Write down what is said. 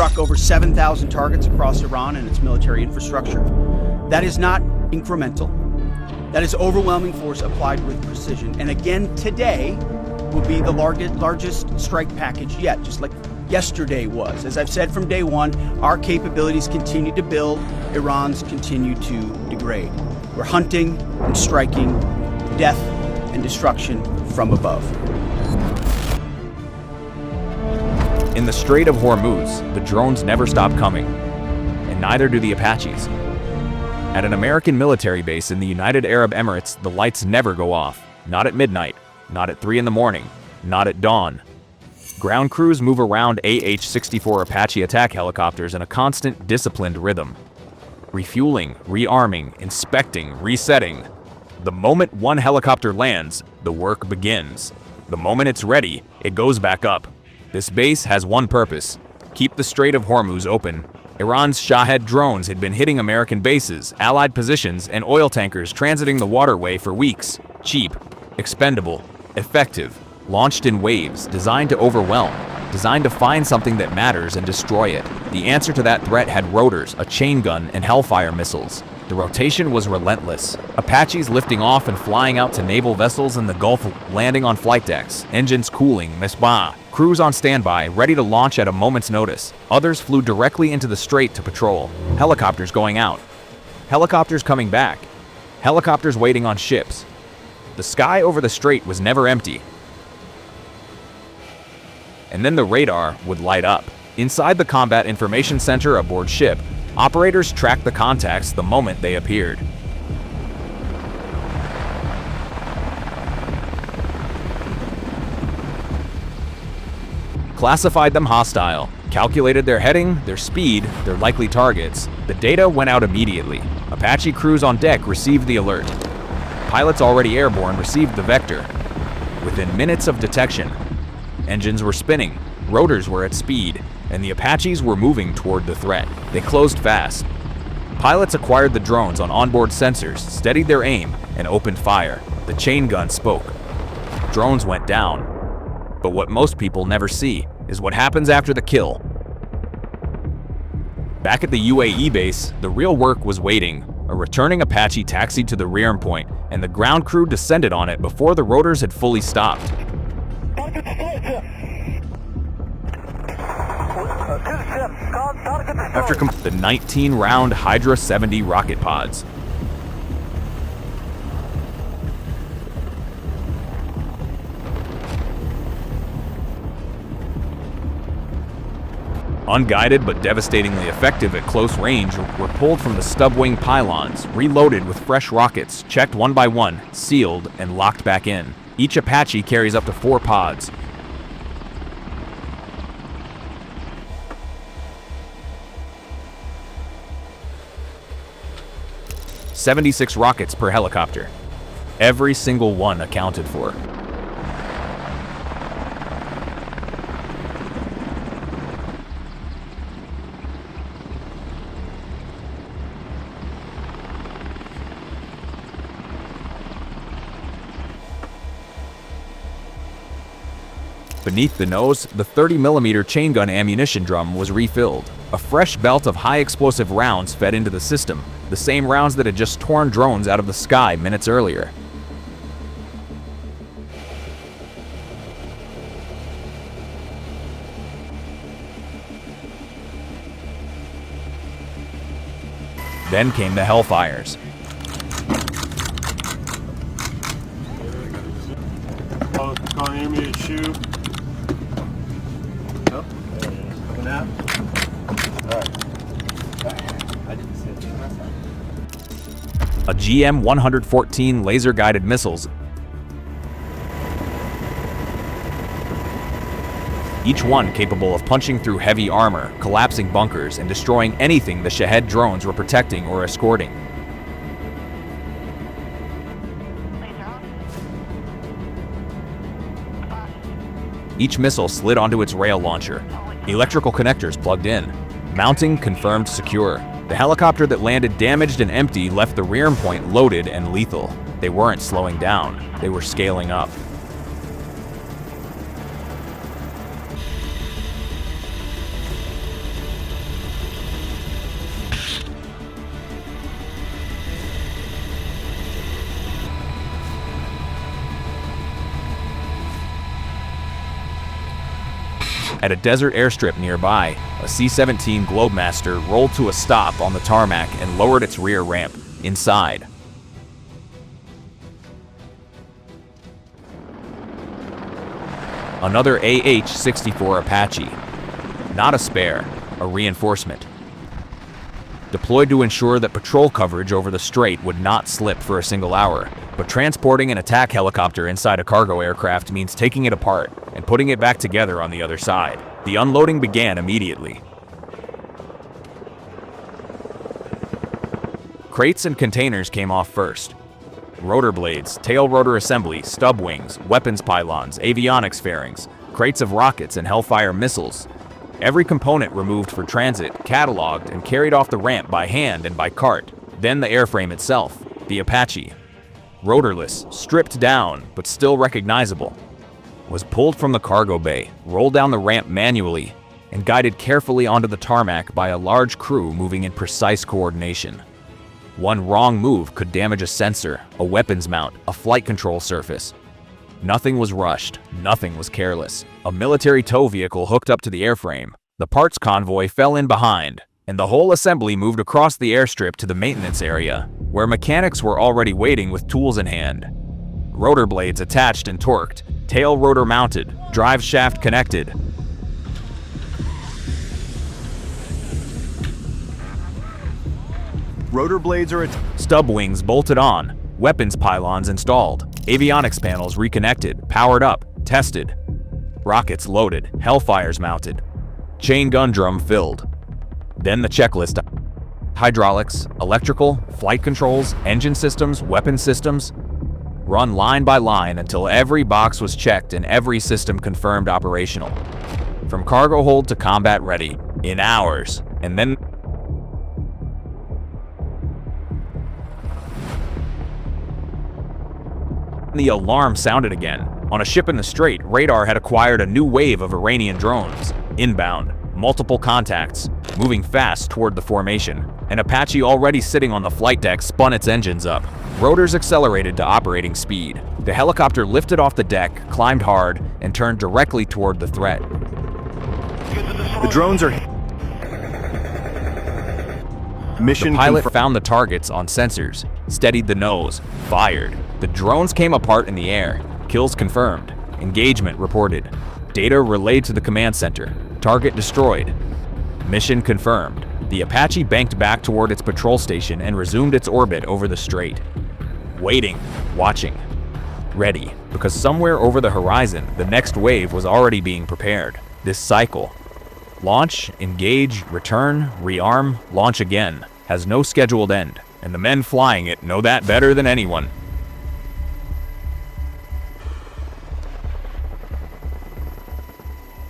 struck over 7,000 targets across Iran and its military infrastructure. That is not incremental. That is overwhelming force applied with precision. And again, today will be the largest strike package yet, just like yesterday was. As I've said from day one, our capabilities continue to build, Iran's continue to degrade. We're hunting and striking death and destruction from above. In the Strait of Hormuz, the drones never stop coming, and neither do the Apaches. At an American military base in the United Arab Emirates, the lights never go off. Not at midnight, not at 3 in the morning, not at dawn. Ground crews move around AH-64 Apache attack helicopters in a constant, disciplined rhythm. Refueling, rearming, inspecting, resetting. The moment one helicopter lands, the work begins. The moment it's ready, it goes back up. This base has one purpose: keep the Strait of Hormuz open. Iran's Shahed drones had been hitting American bases, allied positions, and oil tankers transiting the waterway for weeks. Cheap, expendable, effective, launched in waves, designed to overwhelm, designed to find something that matters and destroy it. The answer to that threat had rotors, a chain gun, and Hellfire missiles. The rotation was relentless. Apaches lifting off and flying out to naval vessels in the Gulf, landing on flight decks, engines cooling, misbah. Crews on standby, ready to launch at a moment's notice. Others flew directly into the strait to patrol. Helicopters going out. Helicopters coming back. Helicopters waiting on ships. The sky over the strait was never empty. And then the radar would light up. Inside the combat information center aboard ship, operators tracked the contacts the moment they appeared. Classified them hostile, calculated their heading, their speed, their likely targets. The data went out immediately. Apache crews on deck received the alert. Pilots already airborne received the vector. Within minutes of detection, engines were spinning, rotors were at speed, and the Apaches were moving toward the threat. They closed fast. Pilots acquired the drones on onboard sensors, steadied their aim, and opened fire. The chain gun spoke. Drones went down. But what most people never see is what happens after the kill. Back at the UAE base, the real work was waiting. A returning Apache taxied to the rearm point, and the ground crew descended on it before the rotors had fully stopped. After the 19-round Hydra 70 rocket pods. Unguided but devastatingly effective at close range, were pulled from the stub-wing pylons, reloaded with fresh rockets, checked one by one, sealed, and locked back in. Each Apache carries up to 4 pods. "76 rockets per helicopter. Every single one accounted for. Beneath the nose, the 30mm chain gun ammunition drum was refilled. A fresh belt of high-explosive rounds fed into the system, the same rounds that had just torn drones out of the sky minutes earlier. Then came the Hellfires. Calling immediate shoot. Oh, coming out. Alright. I didn't see it last time. A AGM-114 laser-guided missiles, each one capable of punching through heavy armor, collapsing bunkers, and destroying anything the Shahed drones were protecting or escorting. Each missile slid onto its rail launcher, electrical connectors plugged in. Mounting confirmed secure. The helicopter that landed damaged and empty left the rearm point loaded and lethal. They weren't slowing down, they were scaling up. At a desert airstrip nearby, a C-17 Globemaster rolled to a stop on the tarmac and lowered its rear ramp. Inside, another AH-64 Apache. Not a spare, a reinforcement. Deployed to ensure that patrol coverage over the strait would not slip for a single hour. But transporting an attack helicopter inside a cargo aircraft means taking it apart and putting it back together on the other side. The unloading began immediately. Crates and containers came off first. Rotor blades, tail rotor assembly, stub wings, weapons pylons, avionics fairings, crates of rockets and Hellfire missiles. Every component removed for transit, cataloged, and carried off the ramp by hand and by cart. Then the airframe itself, the Apache. Rotorless, stripped down, but still recognizable, was pulled from the cargo bay, rolled down the ramp manually, and guided carefully onto the tarmac by a large crew moving in precise coordination. One wrong move could damage a sensor, a weapons mount, a flight control surface. Nothing was rushed, nothing was careless. A military tow vehicle hooked up to the airframe. The parts convoy fell in behind, and the whole assembly moved across the airstrip to the maintenance area, where mechanics were already waiting with tools in hand. Rotor blades attached and torqued, tail rotor mounted, drive shaft connected. Rotor blades are Stub wings bolted on, weapons pylons installed, avionics panels reconnected, powered up, tested. Rockets loaded, Hellfires mounted, chain gun drum filled. Then the checklist: hydraulics, electrical, flight controls, engine systems, weapon systems. Run line by line until every box was checked and every system confirmed operational. From cargo hold to combat ready, in hours. And then the alarm sounded again. On a ship in the strait, radar had acquired a new wave of Iranian drones. Inbound, multiple contacts, moving fast toward the formation. An Apache already sitting on the flight deck spun its engines up. Rotors accelerated to operating speed. The helicopter lifted off the deck, climbed hard, and turned directly toward the threat. The drones are... Mission The pilot found the targets on sensors, steadied the nose, fired. The drones came apart in the air. Kills confirmed. Engagement reported. Data relayed to the command center. Target destroyed. Mission confirmed. The Apache banked back toward its patrol station and resumed its orbit over the strait. Waiting, watching, ready, because somewhere over the horizon, the next wave was already being prepared. This cycle, launch, engage, return, rearm, launch again, has no scheduled end, and the men flying it know that better than anyone.